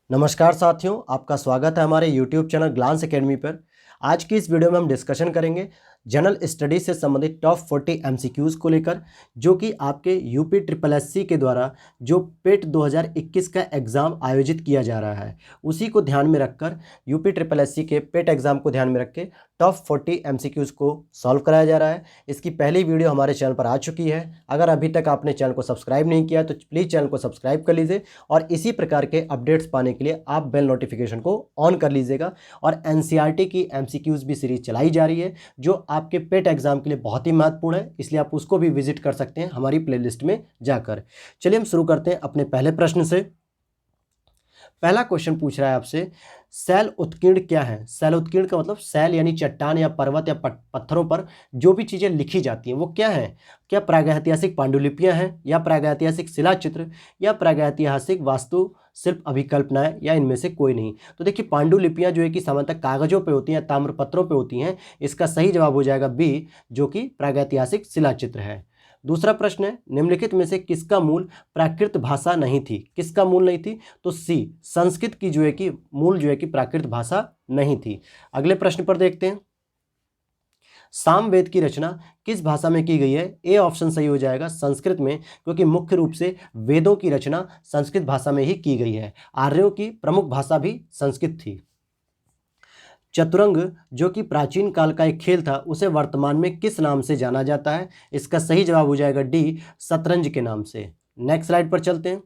नमस्कार साथियों, आपका स्वागत है हमारे YouTube चैनल ग्लांस एकेडमी पर। आज की इस वीडियो में हम डिस्कशन करेंगे जनरल स्टडीज से संबंधित टॉप 40 MCQs को लेकर, जो कि आपके यूपी ट्रिपल एससी के द्वारा जो पेट 2021 का एग्ज़ाम आयोजित किया जा रहा है, उसी को ध्यान में रखकर यूपी ट्रिपल एससी के पेट एग्ज़ाम को ध्यान में रख के टॉप 40 MCQs को सॉल्व कराया जा रहा है। इसकी पहली वीडियो हमारे चैनल पर आ चुकी है। अगर अभी तक आपने चैनल को सब्सक्राइब नहीं किया तो प्लीज़ चैनल को सब्सक्राइब कर लीजिए और इसी प्रकार के अपडेट्स पाने के लिए आप बेल नोटिफिकेशन को ऑन कर लीजिएगा। और एनसीईआरटी की MCQs भी सीरीज चलाई जा रही है, जो आपके पेट एग्जाम के लिए बहुत ही महत्वपूर्ण है, इसलिए आप उसको भी विजिट कर सकते हैं हमारी प्लेलिस्ट में जाकर। चलिए हम शुरू करते हैं अपने पहले प्रश्न से। पहला क्वेश्चन पूछ रहा है आपसे, शैल उत्कीर्ण क्या है? शैल उत्कीर्ण का मतलब शैल यानी चट्टान या पर्वत या पत्थरों पर जो भी चीज़ें लिखी जाती हैं वो क्या है? क्या प्रागैतिहासिक पांडुलिपियां हैं, या प्रागैतिहासिक शिलाचित्र, या प्रागैतिहासिक वास्तु शिल्प अभिकल्पनाएं, या इनमें से कोई नहीं? तो देखिए, पांडुलिपियां जो है कि सामान्यतः कागजों पे होती हैं, ताम्रपत्रों पे होती हैं। इसका सही जवाब हो जाएगा बी, जो कि प्रागैतिहासिक शिलाचित्र है। दूसरा प्रश्न है, निम्नलिखित में से किसका मूल प्राकृत भाषा नहीं थी? किसका मूल नहीं थी? तो सी, संस्कृत की जो है कि मूल जो है कि प्राकृत भाषा नहीं थी। अगले प्रश्न पर देखते हैं, सामवेद की रचना किस भाषा में की गई है? ए ऑप्शन सही हो जाएगा, संस्कृत में, क्योंकि मुख्य रूप से वेदों की रचना संस्कृत भाषा में ही की गई है। आर्यों की प्रमुख भाषा भी संस्कृत थी। चतुरंग जो कि प्राचीन काल का एक खेल था, उसे वर्तमान में किस नाम से जाना जाता है? इसका सही जवाब हो जाएगा डी, शतरंज के नाम से। नेक्स्ट स्लाइड पर चलते हैं।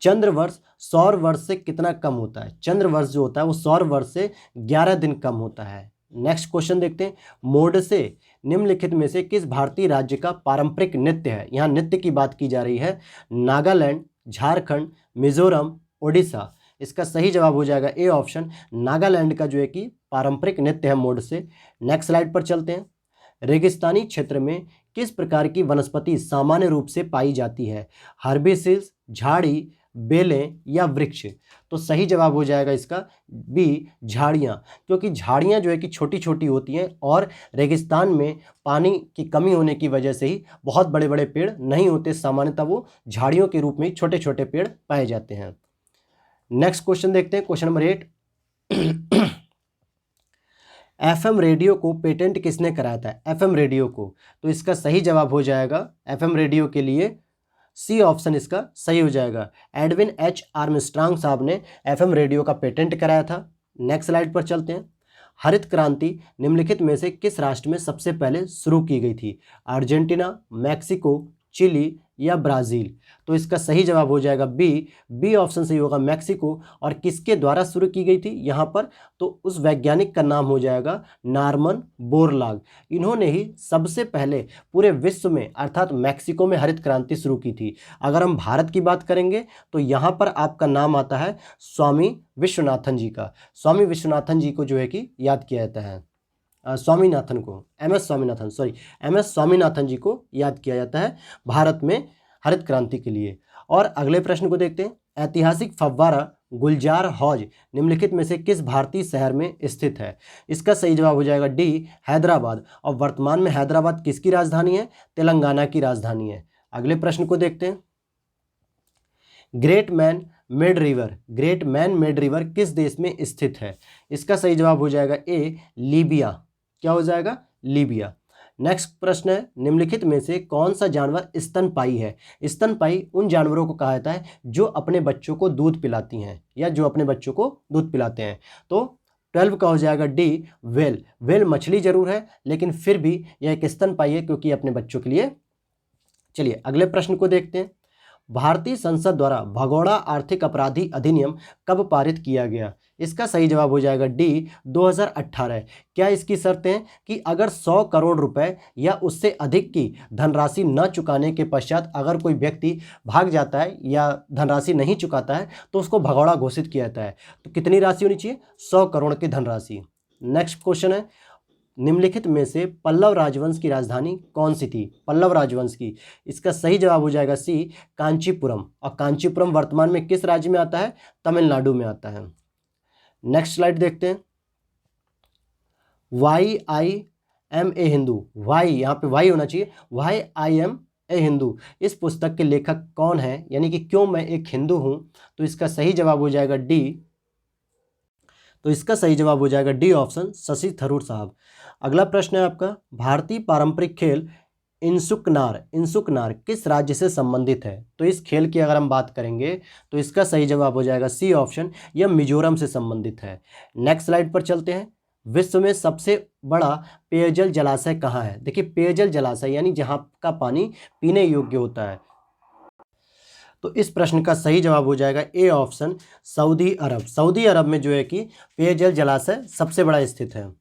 चंद्रवर्ष सौर वर्ष से कितना कम होता है? चंद्रवर्ष जो होता है वो सौर वर्ष से 11 दिन कम होता है। नेक्स्ट क्वेश्चन देखते हैं, मोडसे निम्नलिखित में से किस भारतीय राज्य का पारंपरिक नृत्य है? यहाँ नृत्य की बात की जा रही है। नागालैंड, झारखंड, मिजोरम, ओडिशा। इसका सही जवाब हो जाएगा ए ऑप्शन, नागालैंड का जो है कि पारंपरिक नृत्य है मोडसे। नेक्स्ट स्लाइड पर चलते हैं, रेगिस्तानी क्षेत्र में किस प्रकार की वनस्पति सामान्य रूप से पाई जाती है? हर्बिसिस, झाड़ी, बेलें, या वृक्ष? तो सही जवाब हो जाएगा इसका बी, झाड़ियाँ, क्योंकि झाड़ियाँ जो है कि छोटी छोटी होती हैं और रेगिस्तान में पानी की कमी होने की वजह से ही बहुत बड़े बड़े पेड़ नहीं होते, सामान्यतः वो झाड़ियों के रूप में छोटे छोटे पेड़ पाए जाते हैं। नेक्स्ट क्वेश्चन देखते हैं, क्वेश्चन नंबर 8। FM रेडियो को पेटेंट किसने कराया था? FM रेडियो को, तो इसका सही जवाब हो जाएगा FM रेडियो के लिए सी ऑप्शन इसका सही हो जाएगा। एडविन H आर्मस्ट्रांग साहब ने FM रेडियो का पेटेंट कराया था। नेक्स्ट स्लाइड पर चलते हैं, हरित क्रांति निम्नलिखित में से किस राष्ट्र में सबसे पहले शुरू की गई थी? अर्जेंटीना, मैक्सिको, चिली, या ब्राज़ील? तो इसका सही जवाब हो जाएगा बी ऑप्शन सही होगा, मैक्सिको। और किसके द्वारा शुरू की गई थी यहाँ पर? तो उस वैज्ञानिक का नाम हो जाएगा नॉर्मन बोरलाग। इन्होंने ही सबसे पहले पूरे विश्व में अर्थात मैक्सिको में हरित क्रांति शुरू की थी। अगर हम भारत की बात करेंगे तो यहाँ पर आपका नाम आता है स्वामी विश्वनाथन जी का। स्वामी विश्वनाथन जी को जो है कि याद किया जाता है, स्वामीनाथन को, एम एस स्वामीनाथन जी को याद किया जाता है भारत में हरित क्रांति के लिए। और अगले प्रश्न को देखते हैं, ऐतिहासिक फव्वारा गुलजार हौज निम्नलिखित में से किस भारतीय शहर में स्थित है? इसका सही जवाब हो जाएगा डी, हैदराबाद। और वर्तमान में हैदराबाद किसकी राजधानी है? तेलंगाना की राजधानी है। अगले प्रश्न को देखते हैं, ग्रेट मैन मेड रिवर किस देश में स्थित है? इसका सही जवाब हो जाएगा ए, लीबिया। क्या हो जाएगा? लीबिया। नेक्स्ट प्रश्न है, निम्नलिखित में से कौन सा जानवर स्तनपायी है? स्तनपायी उन जानवरों को कहा जाता है जो अपने बच्चों को दूध पिलाती हैं, या जो अपने बच्चों को दूध पिलाते हैं। तो 12 का हो जाएगा डी, वेल मछली जरूर है, लेकिन फिर भी यह एक स्तनपायी है क्योंकि अपने बच्चों के लिए। चलिए अगले प्रश्न को देखते हैं, भारतीय संसद द्वारा भगोड़ा आर्थिक अपराधी अधिनियम कब पारित किया गया? इसका सही जवाब हो जाएगा डी, 2018। क्या इसकी शर्तें हैं कि अगर 100 करोड़ रुपए या उससे अधिक की धनराशि न चुकाने के पश्चात अगर कोई व्यक्ति भाग जाता है या धनराशि नहीं चुकाता है तो उसको भगोड़ा घोषित किया जाता है। तो कितनी राशि होनी चाहिए? 100 करोड़ की धनराशि। नेक्स्ट क्वेश्चन है, निम्नलिखित में से पल्लव राजवंश की राजधानी कौन सी थी? पल्लव राजवंश की, इसका सही जवाब हो जाएगा सी, कांचीपुरम। और कांचीपुरम वर्तमान में किस राज्य में आता है? तमिलनाडु में आता है। नेक्स्ट स्लाइड देखते हैं, YIMA हिंदू, वाई यहाँ पे वाई होना चाहिए, YIM ए हिंदू, इस पुस्तक के लेखक कौन है, यानी कि क्यों मैं एक हिंदू हूं, तो इसका सही जवाब हो जाएगा डी। तो इसका सही जवाब हो जाएगा डी ऑप्शन, शशि थरूर साहब। अगला प्रश्न है आपका, भारतीय पारंपरिक खेल इंसुकनार किस राज्य से संबंधित है। तो इस खेल की अगर हम बात करेंगे तो इसका सही जवाब हो जाएगा सी ऑप्शन, यह मिजोरम से संबंधित है। नेक्स्ट स्लाइड पर चलते हैं। विश्व में सबसे बड़ा पेयजल जलाशय कहाँ है। देखिए पेयजल जलाशय यानी जहाँ का पानी पीने योग्य होता है। तो इस प्रश्न का सही जवाब हो जाएगा A option, Saudi Arab. Saudi Arab में जो है कि पेयजल जलाशय सबसे बड़ा स्थित है।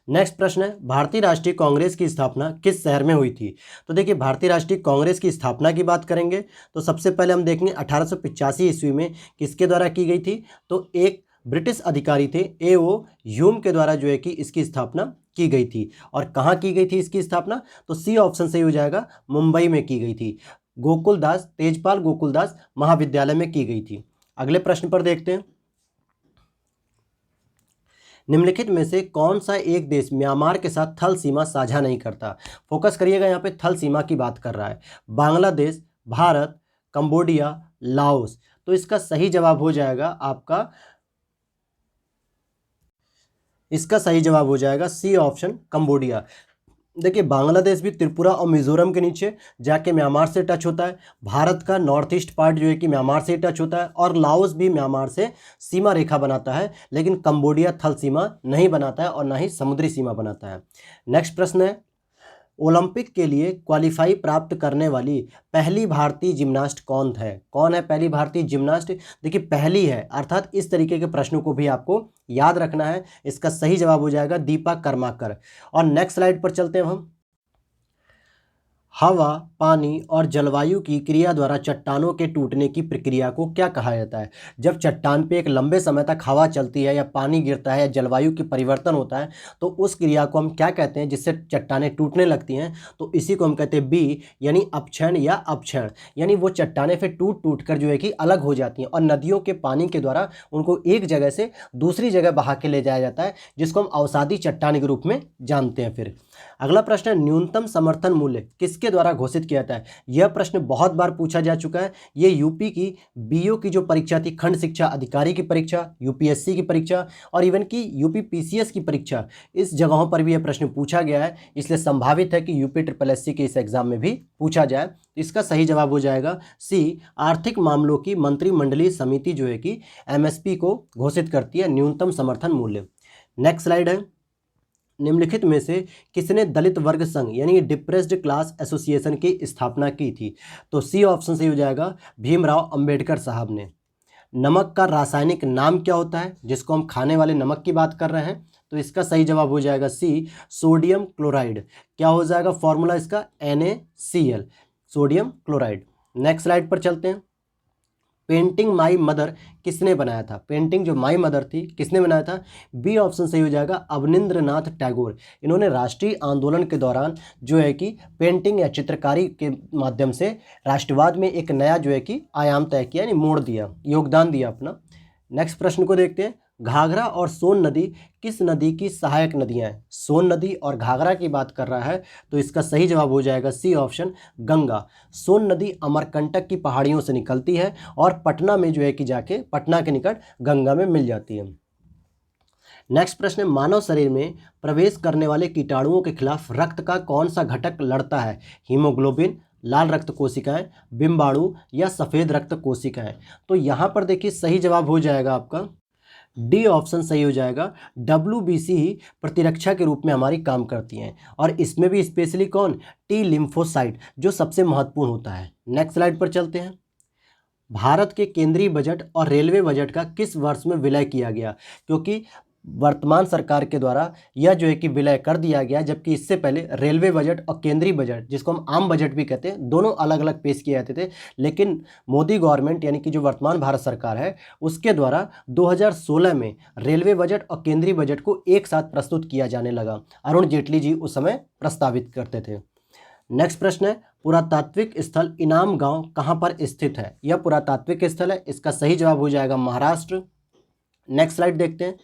नेक्स्ट प्रश्न है, भारतीय राष्ट्रीय कांग्रेस की स्थापना किस शहर में हुई थी। तो देखिए भारतीय राष्ट्रीय कांग्रेस की स्थापना की बात करेंगे तो सबसे पहले हम देखेंगे 1885 ईस्वी में किसके द्वारा की गई थी। तो एक ब्रिटिश अधिकारी थे A.O. ह्यूम के द्वारा जो है कि इसकी स्थापना की गई थी। और कहाँ की गई थी इसकी स्थापना, तो सी ऑप्शन सही हो जाएगा, मुंबई में की गई थी। तेजपाल गोकुलदास महाविद्यालय में की गई थी। अगले प्रश्न पर देखते हैं, निम्नलिखित में से कौन सा एक देश म्यांमार के साथ थल सीमा साझा नहीं करता। फोकस करिएगा, यहाँ पे थल सीमा की बात कर रहा है। Bangladesh, Bharat, Cambodia, Laos. तो इसका सही जवाब हो जाएगा आपका, इसका सही जवाब हो जाएगा सी ऑप्शन, कंबोडिया। देखिए बांग्लादेश भी त्रिपुरा और मिजोरम के नीचे जाके म्यांमार से टच होता है। भारत का नॉर्थ ईस्ट पार्ट जो है कि म्यांमार से टच होता है और लाओस भी म्यांमार से सीमा रेखा बनाता है, लेकिन कंबोडिया थल सीमा नहीं बनाता है और ना ही समुद्री सीमा बनाता है। नेक्स्ट प्रश्न है, ओलंपिक के लिए क्वालिफाई प्राप्त करने वाली पहली भारतीय जिम्नास्ट कौन है। कौन है पहली भारतीय जिम्नास्ट। देखिए पहली है, अर्थात इस तरीके के प्रश्नों को भी आपको याद रखना है। इसका सही जवाब हो जाएगा दीपा कर्माकर। और नेक्स्ट स्लाइड पर चलते हैं हम। हवा, पानी और जलवायु की क्रिया द्वारा चट्टानों के टूटने की प्रक्रिया को क्या कहा जाता है। जब चट्टान पे एक लंबे समय तक हवा चलती है या पानी गिरता है या जलवायु की परिवर्तन होता है तो उस क्रिया को हम क्या कहते हैं जिससे चट्टानें टूटने लगती हैं। तो इसी को हम कहते हैं बी, यानी अपक्षण या अपक्षण। यानी वो चट्टानें फिर टूट टूट कर जो है कि अलग हो जाती हैं और नदियों के पानी के द्वारा उनको एक जगह से दूसरी जगह बहा के ले जाया जाता है, जिसको हम अवसादी चट्टान के रूप में जानते हैं। फिर अगला प्रश्न है, न्यूनतम समर्थन मूल्य किसके द्वारा घोषित किया जाता है। यह प्रश्न बहुत बार पूछा जा चुका है। ये यूपी की बीओ की जो परीक्षा थी, खंड शिक्षा अधिकारी की परीक्षा, यूपीएससी की परीक्षा और इवन की यूपी पीसीएस की परीक्षा, इस जगहों पर भी यह प्रश्न पूछा गया है। इसलिए संभावित है कि यूपी ट्रिपल एससी के इस एग्जाम में भी पूछा जाए। इसका सही जवाब हो जाएगा सी, आर्थिक मामलों की मंत्रिमंडलीय समिति जो है कि एमएसपी को घोषित करती है, न्यूनतम समर्थन मूल्य। नेक्स्ट स्लाइड है, निम्नलिखित में से किसने दलित वर्ग संघ यानी डिप्रेस्ड क्लास एसोसिएशन की स्थापना की थी। तो सी ऑप्शन सही हो जाएगा, भीमराव अंबेडकर साहब ने। नमक का रासायनिक नाम क्या होता है, जिसको हम खाने वाले नमक की बात कर रहे हैं। तो इसका सही जवाब हो जाएगा सी, सोडियम क्लोराइड। क्या हो जाएगा फॉर्मूला इसका, NaCl, sodium chloride. Next slide पर चलते हैं, पेंटिंग माई मदर किसने बनाया था। पेंटिंग जो माई मदर थी किसने बनाया था। बी ऑप्शन सही हो जाएगा, अवनींद्रनाथ टैगोर। इन्होंने राष्ट्रीय आंदोलन के दौरान जो है कि पेंटिंग या चित्रकारी के माध्यम से राष्ट्रवाद में एक नया जो है कि आयाम तय किया, यानी मोड़ दिया, योगदान दिया अपना। नेक्स्ट प्रश्न को देखते हैं, घाघरा और सोन नदी किस नदी की सहायक नदियां हैं। सोन नदी और घाघरा की बात कर रहा है तो इसका सही जवाब हो जाएगा सी ऑप्शन, गंगा। सोन नदी अमरकंटक की पहाड़ियों से निकलती है और पटना में जो है कि जाके पटना के निकट गंगा में मिल जाती है। नेक्स्ट प्रश्न है, मानव शरीर में प्रवेश करने वाले कीटाणुओं के खिलाफ रक्त का कौन सा घटक लड़ता है। हीमोग्लोबिन, लाल रक्त कोशिकाएं, बिम्बाणु या सफ़ेद रक्त कोशिकाएं। तो यहाँ पर देखिए सही जवाब हो जाएगा आपका डी ऑप्शन सही हो जाएगा, WBC ही प्रतिरक्षा के रूप में हमारी काम करती हैं और इसमें भी स्पेशली कौन, टी लिम्फोसाइट जो सबसे महत्वपूर्ण होता है। नेक्स्ट स्लाइड पर चलते हैं, भारत के केंद्रीय बजट और रेलवे बजट का किस वर्ष में विलय किया गया। क्योंकि वर्तमान सरकार के द्वारा यह जो है कि विलय कर दिया गया, जबकि इससे पहले रेलवे बजट और केंद्रीय बजट, जिसको हम आम बजट भी कहते हैं, दोनों अलग अलग पेश किए जाते थे। लेकिन मोदी गवर्नमेंट यानी कि जो वर्तमान भारत सरकार है उसके द्वारा 2016 में रेलवे बजट और केंद्रीय बजट को एक साथ प्रस्तुत किया जाने लगा। अरुण जेटली जी उस समय प्रस्तावित करते थे। नेक्स्ट प्रश्न है, पुरातात्विक स्थल इनाम गांव कहां पर स्थित है। यह पुरातात्विक स्थल है, इसका सही जवाब हो जाएगा महाराष्ट्र। नेक्स्ट स्लाइड देखते हैं,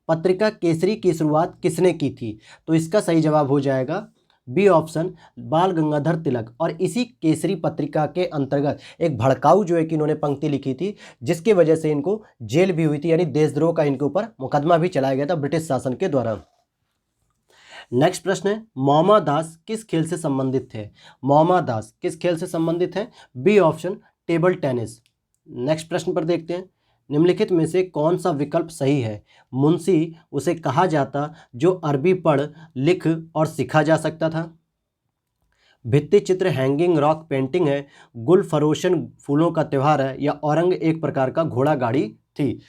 पत्रिका केसरी की शुरुआत किसने की थी। तो इसका सही जवाब हो जाएगा बी ऑप्शन बाल गंगाधर तिलक। और इसी केसरी पत्रिका के अंतर्गत एक भड़काऊ जो है कि इन्होंने पंक्ति लिखी थी, जिसकी वजह से इनको जेल भी हुई थी, यानी देशद्रोह का इनके ऊपर मुकदमा भी चलाया गया था ब्रिटिश शासन के द्वारा। नेक्स्ट प्रश्न है, मौमा दास किस खेल से संबंधित थे? मौमा दास किस खेल से संबंधित है? B option table tennis. Next प्रश्न पर देखते हैं, निम्नलिखित में से कौन सा विकल्प सही है? मुंशी उसे कहा जाता जो अरबी पढ़ लिख और सीखा जा सकता था। भित्ति चित्र हैंगिंग रॉक पेंटिंग है। गुल फरोशन फूलों का त्यौहार है। या औरंग एक प्रकार का घोड़ा गाड़ी थी।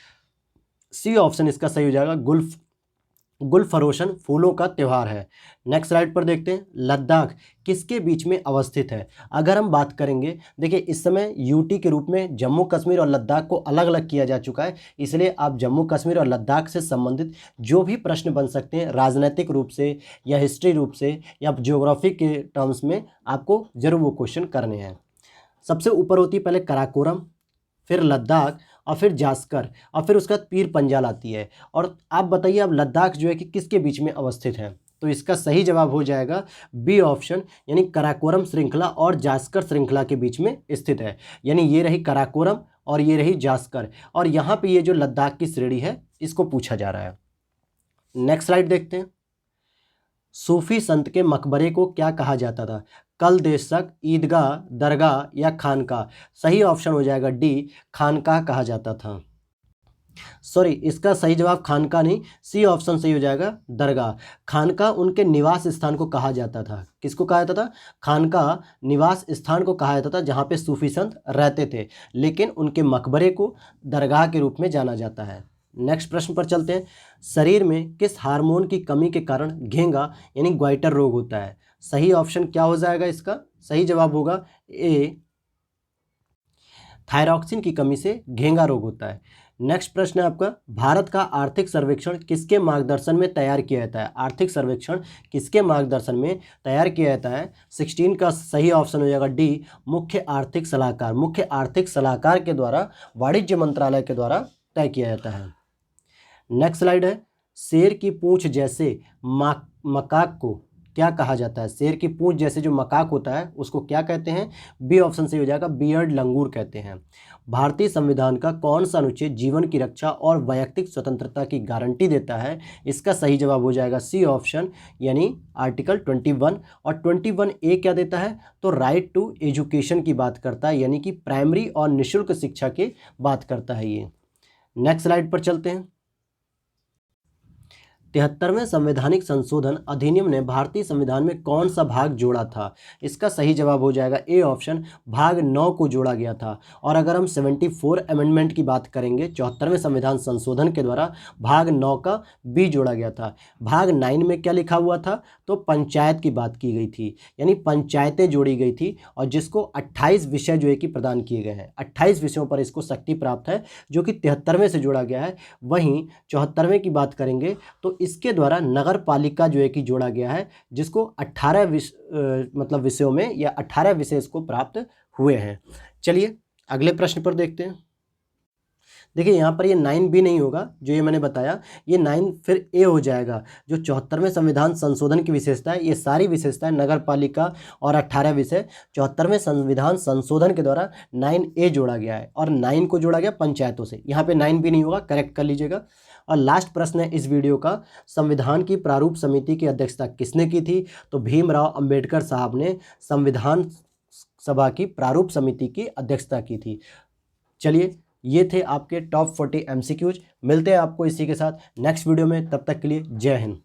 सी ऑप्शन इसका सही हो जाएगा, गुल फरोशन फूलों का त्यौहार है। नेक्स्ट स्लाइड पर देखते हैं, लद्दाख किसके बीच में अवस्थित है? अगर हम बात करेंगे, देखिए इस समय यूटी के रूप में जम्मू कश्मीर और लद्दाख को अलग अलग किया जा चुका है, इसलिए आप जम्मू कश्मीर और लद्दाख से संबंधित जो भी प्रश्न बन सकते हैं राजनीतिक रूप से या हिस्ट्री रूप से या ज्योग्राफी के टर्म्स में, आपको जरूर वो क्वेश्चन करने हैं। सबसे ऊपर होती है पहले कराकोरम, फिर लद्दाख और फिर जास्कर और फिर उसके बाद पीर पंजाल आती है। और आप बताइए अब लद्दाख जो है कि किसके बीच में अवस्थित है? तो इसका सही जवाब हो जाएगा बी ऑप्शन, यानी कराकोरम श्रृंखला और जास्कर श्रृंखला के बीच में स्थित है। यानी ये रही कराकोरम और ये रही जास्कर, और यहाँ पे ये जो लद्दाख की श्रेणी है इसको पूछा जा रहा है। नेक्स्ट स्लाइड देखते हैं, सूफी संत के मकबरे को क्या कहा जाता था? कल देशक, ईदगाह, दरगाह या खानका? सही ऑप्शन हो जाएगा डी, खानका कहा जाता था। सॉरी, इसका सही जवाब खानका नहीं, सी ऑप्शन सही हो जाएगा, दरगाह। खानका उनके निवास स्थान को कहा जाता था। किसको कहा जाता था? खानका निवास स्थान को कहा जाता था जहाँ पे सूफी संत रहते थे, लेकिन उनके मकबरे को दरगाह के रूप में जाना जाता है। नेक्स्ट प्रश्न पर चलते हैं, शरीर में किस हार्मोन की कमी के कारण घेंगा यानी ग्वाइटर रोग होता है? सही ऑप्शन क्या हो जाएगा? इसका सही जवाब होगा ए, थायरॉक्सिन की कमी से घेंगा रोग होता है। नेक्स्ट प्रश्न है आपका, भारत का आर्थिक सर्वेक्षण किसके मार्गदर्शन में तैयार किया जाता है? आर्थिक सर्वेक्षण किसके मार्गदर्शन में तैयार किया जाता है? 16 का सही ऑप्शन हो जाएगा डी, मुख्य आर्थिक सलाहकार। मुख्य आर्थिक सलाहकार के द्वारा, वाणिज्य मंत्रालय के द्वारा तय किया जाता है। नेक्स्ट स्लाइड है, शेर की पूंछ जैसे मकाक को क्या कहा जाता है? शेर की पूंछ जैसे जो मकाक होता है उसको क्या कहते हैं? बी ऑप्शन से हो जाएगा, बियर्ड लंगूर कहते हैं। भारतीय संविधान का कौन सा अनुच्छेद जीवन की रक्षा और वैयक्तिक स्वतंत्रता की गारंटी देता है? इसका सही जवाब हो जाएगा सी ऑप्शन, यानी आर्टिकल 21। और 21A क्या देता है? तो राइट टू एजुकेशन की बात करता है, यानी कि प्राइमरी और निःशुल्क शिक्षा की बात करता है ये। नेक्स्ट स्लाइड पर चलते हैं, 73वें संवैधानिक संशोधन अधिनियम ने भारतीय संविधान में कौन सा भाग जोड़ा था? इसका सही जवाब हो जाएगा ए ऑप्शन, भाग 9 को जोड़ा गया था। और अगर हम 74 अमेंडमेंट की बात करेंगे, 74वें संविधान संशोधन के द्वारा भाग 9 का बी जोड़ा गया था। भाग 9 में क्या लिखा हुआ था? तो पंचायत की बात की गई थी, यानी पंचायतें जोड़ी गई थी, और जिसको 28 विषय जो है कि प्रदान किए गए हैं। 28 विषयों पर इसको शक्ति प्राप्त है, जो कि 73वें से जोड़ा गया है। वहीं 74वें की बात करेंगे तो इसके द्वारा नगर पालिका जो है कि जोड़ा गया है, जिसको 18 विषयों में या 18 विषय इसको प्राप्त हुए हैं। चलिए अगले प्रश्न पर देखते हैं। देखिए यहाँ पर ये 9B नहीं होगा, जो ये मैंने बताया, ये 9 फिर ए हो जाएगा। जो 74वें संविधान संशोधन की विशेषता है, ये सारी विशेषताएं नगर पालिका और 18 विषय 74वें संविधान संशोधन के द्वारा 9A जोड़ा गया है, और 9 को जोड़ा गया पंचायतों से। यहाँ पे 9B नहीं होगा, करेक्ट कर लीजिएगा। और लास्ट प्रश्न है इस वीडियो का, संविधान की प्रारूप समिति की अध्यक्षता किसने की थी? तो भीमराव अंबेडकर साहब ने संविधान सभा की प्रारूप समिति की अध्यक्षता की थी। चलिए ये थे आपके टॉप 40 MCQs। मिलते हैं आपको इसी के साथ नेक्स्ट वीडियो में, तब तक के लिए जय हिंद।